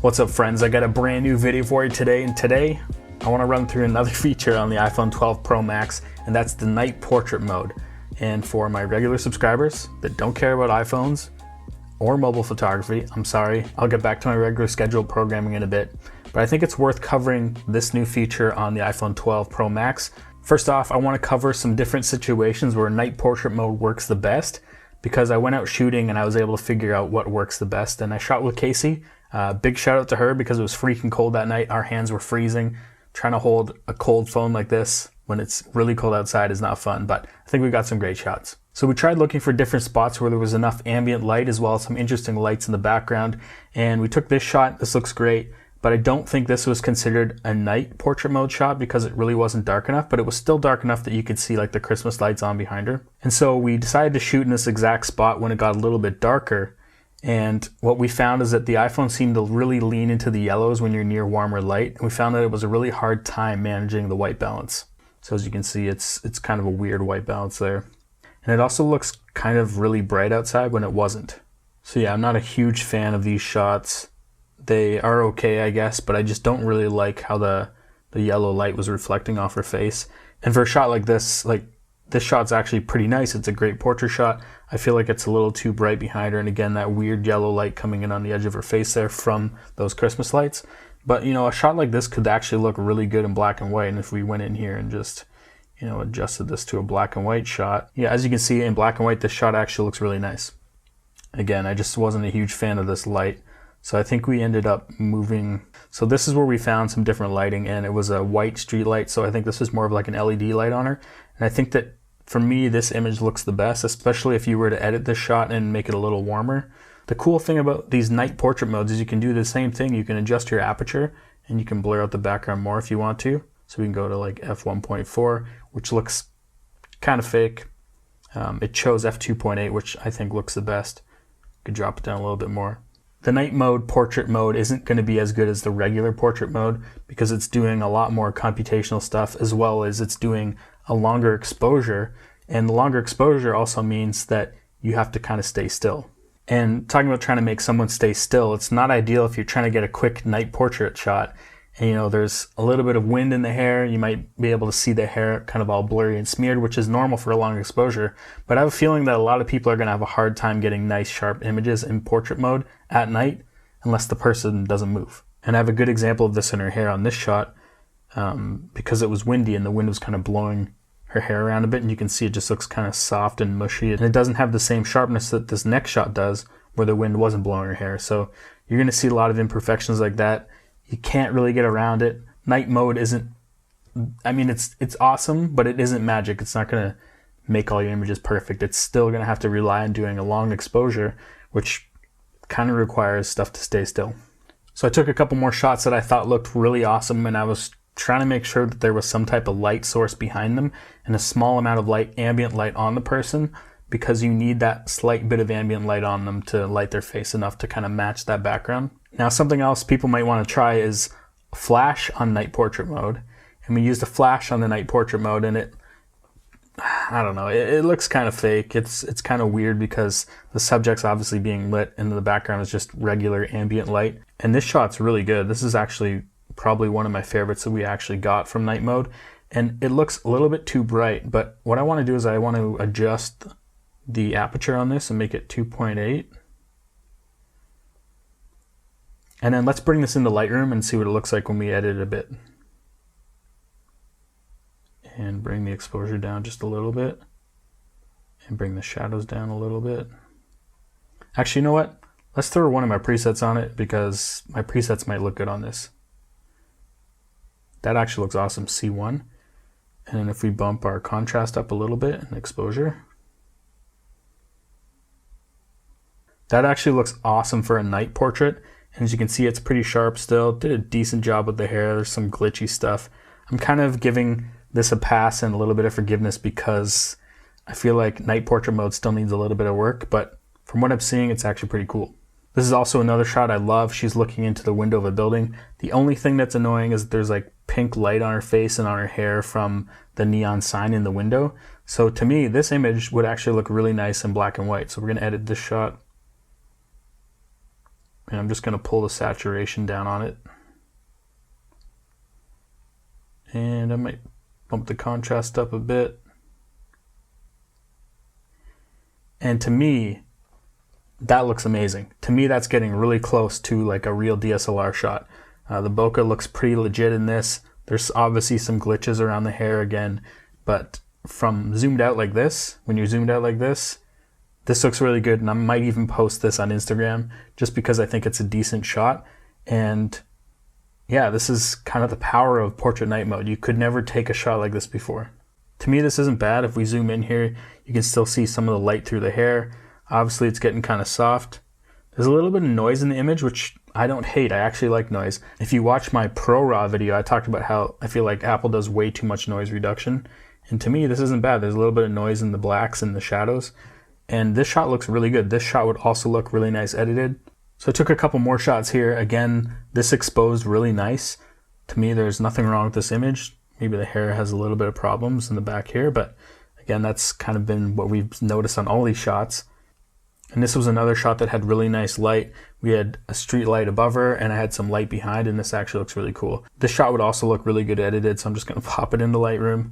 What's up, friends? I got a brand new video for you today, and today I want to run through another feature on the iPhone 12 Pro Max, and that's the night portrait mode. And for my regular subscribers that don't care about iPhones or mobile photography, I'm sorry, I'll get back to my regular scheduled programming in a bit, but I think it's worth covering this new feature on the iPhone 12 Pro Max. First off, I want to cover some different situations where night portrait mode works the best, because I went out shooting and I was able to figure out what works the best. And I shot with Casey. Big shout out to her because it was freaking cold that night. Our hands were freezing. Trying to hold a cold phone like this when it's really cold outside is not fun, but I think we got some great shots. So we tried looking for different spots where there was enough ambient light as well as some interesting lights in the background. And we took this shot. This looks great, but I don't think this was considered a night portrait mode shot because it really wasn't dark enough, but it was still dark enough that you could see like the Christmas lights on behind her. And so we decided to shoot in this exact spot when it got a little bit darker. And what we found is that the iPhone seemed to really lean into the yellows when you're near warmer light. And we found that it was a really hard time managing the white balance. So as you can see, it's kind of a weird white balance there. And it also looks kind of really bright outside when it wasn't. So yeah, I'm not a huge fan of these shots. They are okay, I guess, but I just don't really like how the yellow light was reflecting off her face. And for a shot like this shot's actually pretty nice. It's a great portrait shot. I feel like it's a little too bright behind her, and again, that weird yellow light coming in on the edge of her face there from those Christmas lights. But you know, a shot like this could actually look really good in black and white, and if we went in here and just, you know, adjusted this to a black and white shot, yeah, as you can see in black and white, this shot actually looks really nice. Again, I just wasn't a huge fan of this light, so I think we ended up moving. So this is where we found some different lighting, and it was a white street light, so I think this is more of like an LED light on her. And I think that for me, this image looks the best, especially if you were to edit this shot and make it a little warmer. The cool thing about these night portrait modes is you can do the same thing. You can adjust your aperture and you can blur out the background more if you want to. So we can go to like f1.4, which looks kind of fake. It chose f2.8, which I think looks the best. Could drop it down a little bit more. The night mode portrait mode isn't going to be as good as the regular portrait mode because it's doing a lot more computational stuff, as well as it's doing a longer exposure, and the longer exposure also means that you have to kind of stay still. And talking about trying to make someone stay still, it's not ideal if you're trying to get a quick night portrait shot and, you know, there's a little bit of wind in the hair. You might be able to see the hair kind of all blurry and smeared, which is normal for a long exposure, but I have a feeling that a lot of people are going to have a hard time getting nice sharp images in portrait mode at night unless the person doesn't move. And I have a good example of this in her hair on this shot, because it was windy and the wind was kind of blowing her hair around a bit, and you can see it just looks kind of soft and mushy, and it doesn't have the same sharpness that this next shot does where the wind wasn't blowing her hair. So you're going to see a lot of imperfections like that. You can't really get around it. Night mode isn't, I mean, it's awesome, but it isn't magic. It's not going to make all your images perfect. It's still going to have to rely on doing a long exposure, which kind of requires stuff to stay still. So I took a couple more shots that I thought looked really awesome, and I was trying to make sure that there was some type of light source behind them and a small amount of light, ambient light on the person, because you need that slight bit of ambient light on them to light their face enough to kind of match that background. Now, something else people might want to try is flash on night portrait mode. And we used a flash on the night portrait mode, and I don't know, it looks kind of fake. It's kind of weird because the subject's obviously being lit and the background is just regular ambient light. And this shot's really good. This is actually probably one of my favorites that we actually got from night mode, and it looks a little bit too bright, but what I want to do is I want to adjust the aperture on this and make it 2.8, and then let's bring this into Lightroom and see what it looks like when we edit it a bit, and bring the exposure down just a little bit and bring the shadows down a little bit. Actually, you know what, let's throw one of my presets on it because my presets might look good on this. That actually looks awesome, C1. And then if we bump our contrast up a little bit and exposure, that actually looks awesome for a night portrait. And as you can see, it's pretty sharp still. Did a decent job with the hair. There's some glitchy stuff. I'm kind of giving this a pass and a little bit of forgiveness because I feel like night portrait mode still needs a little bit of work, but from what I'm seeing, it's actually pretty cool. This is also another shot I love. She's looking into the window of a building. The only thing that's annoying is there's like pink light on her face and on her hair from the neon sign in the window. So to me, this image would actually look really nice in black and white. So we're going to edit this shot. And I'm just going to pull the saturation down on it. And I might bump the contrast up a bit. And to me, that looks amazing. To me, that's getting really close to like a real DSLR shot. The bokeh looks pretty legit in this. There's obviously some glitches around the hair again, but from zoomed out like this, when you're zoomed out like this looks really good. And I might even post this on Instagram just because I think it's a decent shot. And yeah, this is kind of the power of portrait night mode. You could never take a shot like this before. To me, this isn't bad. If we zoom in here, you can still see some of the light through the hair. Obviously, it's getting kind of soft. There's a little bit of noise in the image, which I don't hate. I actually like noise. If you watch my Pro Raw video, I talked about how I feel like Apple does way too much noise reduction. And to me, this isn't bad. There's a little bit of noise in the blacks and the shadows. And this shot looks really good. This shot would also look really nice edited. So I took a couple more shots here. Again, this exposed really nice. To me, there's nothing wrong with this image. Maybe the hair has a little bit of problems in the back here, but again, that's kind of been what we've noticed on all these shots. And this was another shot that had really nice light. We had a street light above her and I had some light behind, and this actually looks really cool. This shot would also look really good edited, so I'm just gonna pop it into Lightroom.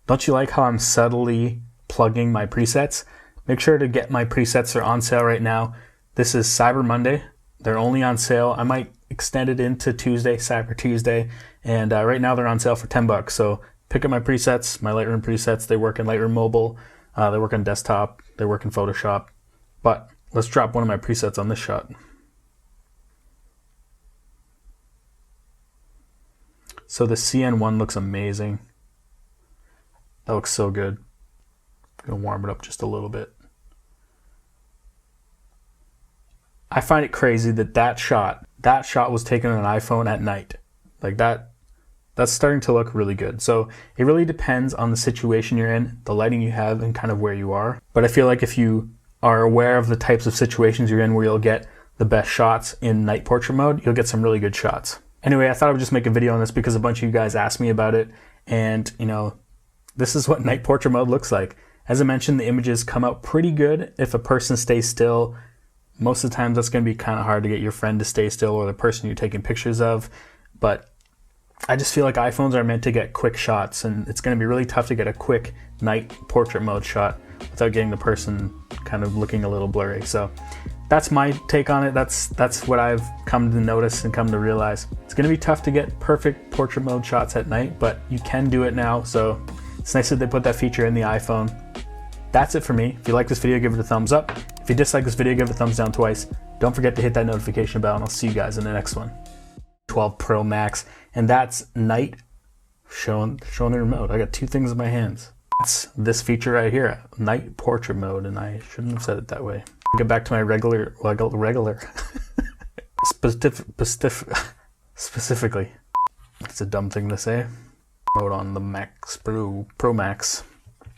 Don't you like how I'm subtly plugging my presets? Make sure to get my presets. They're on sale right now. This is Cyber Monday. They're only on sale. I might extend it into Tuesday, Cyber Tuesday. And right now they're on sale for $10. So pick up my presets, my Lightroom presets. They work in Lightroom Mobile. They work on desktop. They work in Photoshop. But let's drop one of my presets on this shot. So the CN1 looks amazing. That looks so good. I'm gonna warm it up just a little bit. I find it crazy that that shot was taken on an iPhone at night. Like that's starting to look really good. So it really depends on the situation you're in, the lighting you have, and kind of where you are. But I feel like if you are aware of the types of situations you're in where you'll get the best shots in night portrait mode, you'll get some really good shots. Anyway, I thought I would just make a video on this because a bunch of you guys asked me about it. And you know, this is what night portrait mode looks like. As I mentioned, the images come out pretty good if a person stays still. Most of the times that's going to be kind of hard to get your friend to stay still or the person you're taking pictures of. But I just feel like iPhones are meant to get quick shots, and it's going to be really tough to get a quick night portrait mode shot without getting the person kind of looking a little blurry. So that's my take on it. That's what I've come to notice and come to realize. It's going to be tough to get perfect portrait mode shots at night, but you can do it now. So it's nice that they put that feature in the iPhone. That's it for me. If you like this video, give it a thumbs up. If you dislike this video, give it a thumbs down twice. Don't forget to hit that notification bell, and I'll see you guys in the next one. 12 Pro Max, and that's night showing the remote. I got two things in my hands. That's this feature right here, night portrait mode, and I shouldn't have said it that way. Get back to my regular specifically. It's a dumb thing to say. Mode on the Max Pro Max.